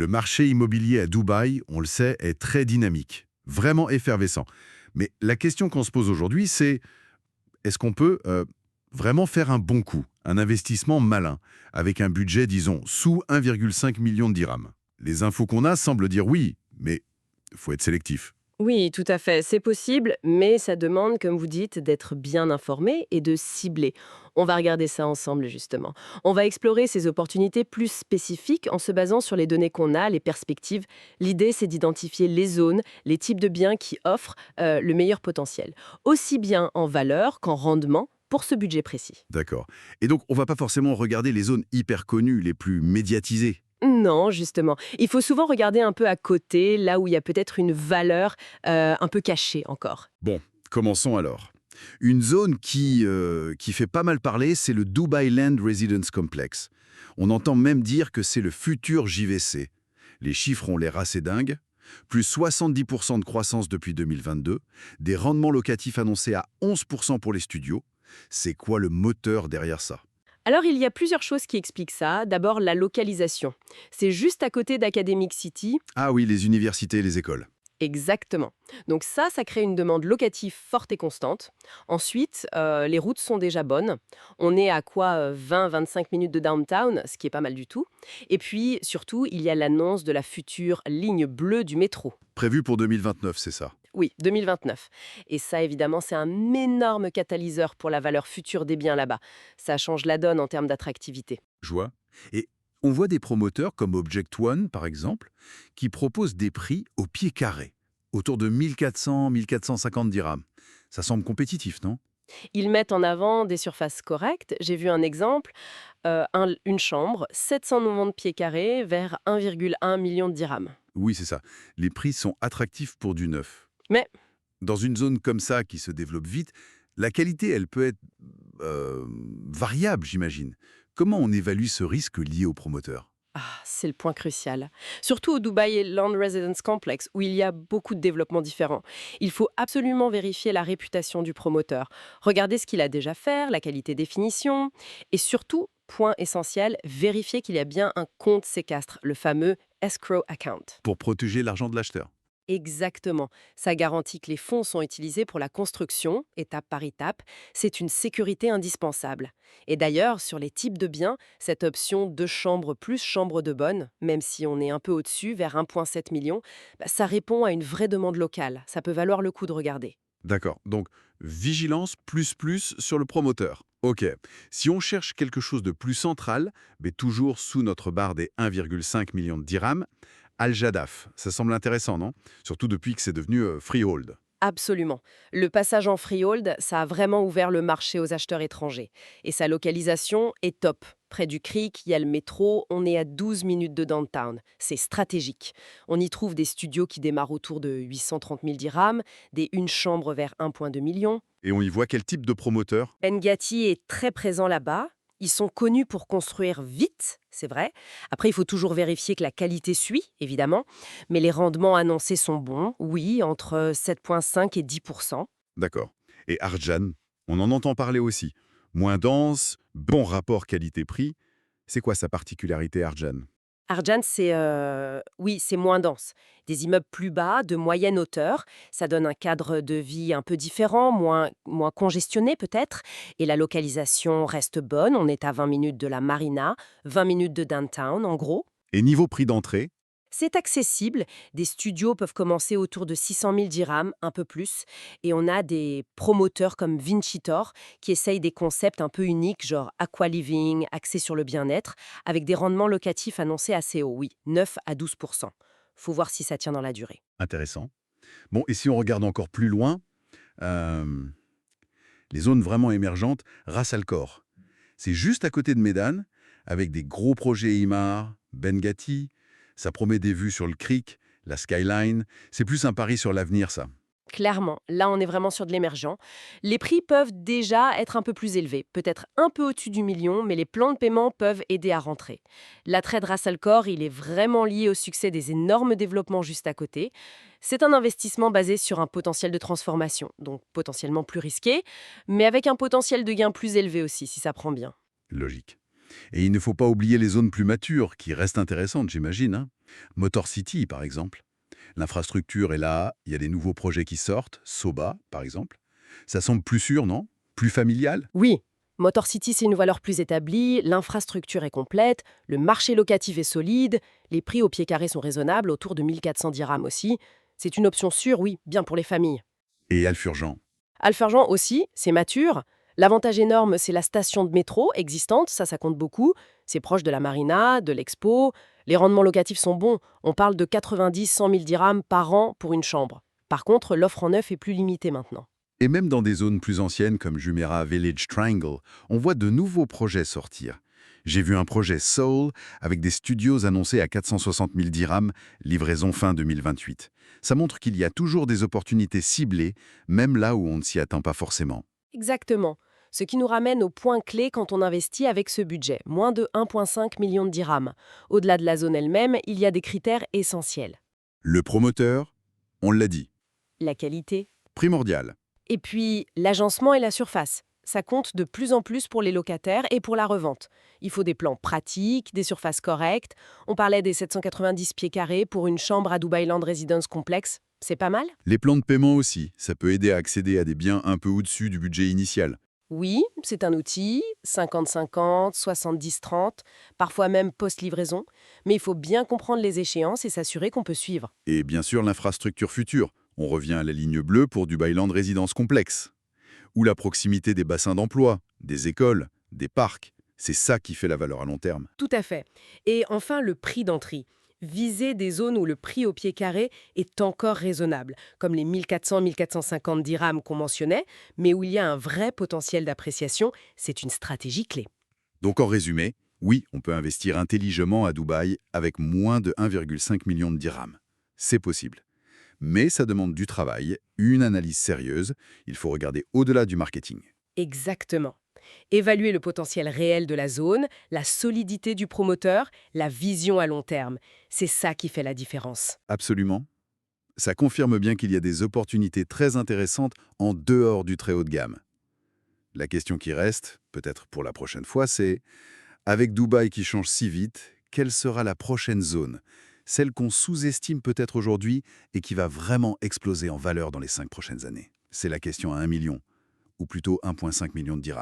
Le marché immobilier à Dubaï, on le sait, est très dynamique, vraiment effervescent. Mais la question qu'on se pose aujourd'hui, c'est est-ce qu'on peut vraiment faire un bon coup, un investissement malin, avec un budget, disons, sous 1,5 million de dirhams? Les infos qu'on a semblent dire oui, mais il faut être sélectif. Oui, tout à fait, c'est possible, mais ça demande, comme vous dites, d'être bien informé et de cibler. On va regarder ça ensemble, justement. On va explorer ces opportunités plus spécifiques en se basant sur les données qu'on a, les perspectives. L'idée, c'est d'identifier les zones, les types de biens qui offrent le meilleur potentiel, aussi bien en valeur qu'en rendement pour ce budget précis. D'accord. Et donc, on va pas forcément regarder les zones hyper connues, les plus médiatisées. Non, justement. Il faut souvent regarder un peu à côté, là où il y a peut-être une valeur un peu cachée encore. Bon, commençons alors. Une zone qui fait pas mal parler, c'est le Dubai Land Residence Complex. On entend même dire que c'est le futur JVC. Les chiffres ont l'air assez dingues. Plus 70% de croissance depuis 2022, des rendements locatifs annoncés à 11% pour les studios. C'est quoi le moteur derrière ça? Alors, il y a plusieurs choses qui expliquent ça. D'abord, la localisation. C'est juste à côté d'Academic City. Ah oui, les universités et les écoles. Exactement. Donc ça crée une demande locative forte et constante. Ensuite, les routes sont déjà bonnes. On est à quoi 20-25 minutes de downtown, ce qui est pas mal du tout. Et puis, surtout, il y a l'annonce de la future ligne bleue du métro. Prévu pour 2029, c'est ça. Oui, 2029. Et ça, évidemment, c'est un énorme catalyseur pour la valeur future des biens là-bas. Ça change la donne en termes d'attractivité. Je vois. Et on voit des promoteurs comme Object One, par exemple, qui proposent des prix au pied carré, autour de 1400-1450 dirhams. Ça semble compétitif, non? Ils mettent en avant des surfaces correctes. J'ai vu un exemple, une chambre, 790 pieds carrés vers 1,1 million de dirhams. Oui, c'est ça. Les prix sont attractifs pour du neuf. Mais Dans une zone comme ça qui se développe vite, la qualité, elle peut être euh, variable, j'imagine. Comment on évalue ce risque lié aux promoteurs? c'est le point crucial. Surtout au Dubai Land Residence Complex, où il y a beaucoup de développements différents. Il faut absolument vérifier la réputation du promoteur. Regarder ce qu'il a déjà fait, la qualité des finitions. Et surtout, point essentiel, vérifier qu'il y a bien un compte séquestre, le fameux escrow account. Pour protéger l'argent de l'acheteur. Exactement. Ça garantit que les fonds sont utilisés pour la construction, étape par étape. C'est une sécurité indispensable. Et d'ailleurs, sur les types de biens, cette option deux chambres plus chambre de bonne, même si on est un peu au-dessus, vers 1,7 million, ça répond à une vraie demande locale. Ça peut valoir le coup de regarder. D'accord. Donc, vigilance plus sur le promoteur. OK. Si on cherche quelque chose de plus central, mais toujours sous notre barre des 1,5 million de dirhams, Al-Jadaf, ça semble intéressant, non? Surtout depuis que c'est devenu freehold. Absolument. Le passage en freehold, ça a vraiment ouvert le marché aux acheteurs étrangers. Et sa localisation est top. Près du creek, il y a le métro, on est à 12 minutes de downtown. C'est stratégique. On y trouve des studios qui démarrent autour de 830 000 dirhams, des une chambre vers 1,2 million. Et on y voit quel type de promoteur? Bengati est très présent là-bas. Ils sont connus pour construire vite, c'est vrai. Après, il faut toujours vérifier que la qualité suit, évidemment. Mais les rendements annoncés sont bons, oui, entre 7,5 et 10. D'accord. Et Arjan, on en entend parler aussi. Moins dense, bon rapport qualité-prix. C'est quoi sa particularité, Arjan? Arjan, oui, c'est moins dense. Des immeubles plus bas, de moyenne hauteur. Ça donne un cadre de vie un peu différent, moins congestionné peut-être. Et la localisation reste bonne. On est à 20 minutes de la marina, 20 minutes de downtown, en gros. Et niveau prix d'entrée? C'est accessible. Des studios peuvent commencer autour de 600 000 dirhams, un peu plus. Et on a des promoteurs comme Vincitor qui essayent des concepts un peu uniques, genre aqualiving, axés sur le bien-être, avec des rendements locatifs annoncés assez hauts, oui, 9 à 12 Faut voir si ça tient dans la durée. Intéressant. Bon, et si on regarde encore plus loin, euh, les zones vraiment émergentes, Ras Al Khor. C'est juste à côté de Médane, avec des gros projets Imar, Bengati. Ça promet des vues sur le creek, la skyline. C'est plus un pari sur l'avenir, ça. Clairement, là on est vraiment sur de l'émergent. Les prix peuvent déjà être un peu plus élevés, peut-être un peu au-dessus du million, mais les plans de paiement peuvent aider à rentrer. L'attrait de Ras Al Khor, il est vraiment lié au succès des énormes développements juste à côté. C'est un investissement basé sur un potentiel de transformation, donc potentiellement plus risqué, mais avec un potentiel de gain plus élevé aussi, si ça prend bien. Logique. Et il ne faut pas oublier les zones plus matures, qui restent intéressantes, j'imagine, hein. Motor City, par exemple. L'infrastructure est là, il y a des nouveaux projets qui sortent, Soba, par exemple. Ça semble plus sûr, non? Plus familial? Oui, Motor City, c'est une valeur plus établie, l'infrastructure est complète, le marché locatif est solide, les prix au pied carré sont raisonnables, autour de 1400 dirhams aussi. C'est une option sûre, oui, bien pour les familles. Et Alfurgent. Alfergent aussi, c'est mature. L'avantage énorme, c'est la station de métro existante, ça compte beaucoup. C'est proche de la marina, de l'expo. Les rendements locatifs sont bons. On parle de 90-100 000 dirhams par an pour une chambre. Par contre, l'offre en neuf est plus limitée maintenant. Et même dans des zones plus anciennes comme Jumeirah Village Triangle, on voit de nouveaux projets sortir. J'ai vu un projet Soul avec des studios annoncés à 460 000 dirhams, livraison fin 2028. Ça montre qu'il y a toujours des opportunités ciblées, même là où on ne s'y attend pas forcément. Exactement. Ce qui nous ramène au point clé quand on investit avec ce budget, moins de 1,5 million de dirhams. Au-delà de la zone elle-même, il y a des critères essentiels. Le promoteur, on l'a dit, La qualité. primordial. Et puis, l'agencement et la surface. Ça compte de plus en plus pour les locataires et pour la revente. Il faut des plans pratiques, des surfaces correctes. On parlait des 790 pieds carrés pour une chambre à Dubai Land Residence Complex. C'est pas mal? Les plans de paiement aussi, ça peut aider à accéder à des biens un peu au-dessus du budget initial. Oui, c'est un outil, 50-50, 70-30, parfois même post-livraison. Mais il faut bien comprendre les échéances et s'assurer qu'on peut suivre. Et bien sûr l'infrastructure future. On revient à la ligne bleue pour Dubai Land Résidence Complexe. Ou la proximité des bassins d'emploi, des écoles, des parcs. C'est ça qui fait la valeur à long terme. Tout à fait. Et enfin, le prix d'entrée. Viser des zones où le prix au pied carré est encore raisonnable, comme les 1400-1450 dirhams qu'on mentionnait, mais où il y a un vrai potentiel d'appréciation, c'est une stratégie clé. Donc en résumé, oui, on peut investir intelligemment à Dubaï avec moins de 1,5 million de dirhams. C'est possible. Mais ça demande du travail, une analyse sérieuse. Il faut regarder au-delà du marketing. Exactement. Évaluer le potentiel réel de la zone, la solidité du promoteur, la vision à long terme. C'est ça qui fait la différence. Absolument. Ça confirme bien qu'il y a des opportunités très intéressantes en dehors du très haut de gamme. La question qui reste, peut-être pour la prochaine fois, c'est avec Dubaï qui change si vite, quelle sera la prochaine zone? Celle qu'on sous-estime peut-être aujourd'hui et qui va vraiment exploser en valeur dans les 5 prochaines années. C'est la question à 1 million, ou plutôt 1,5 million de dirhams.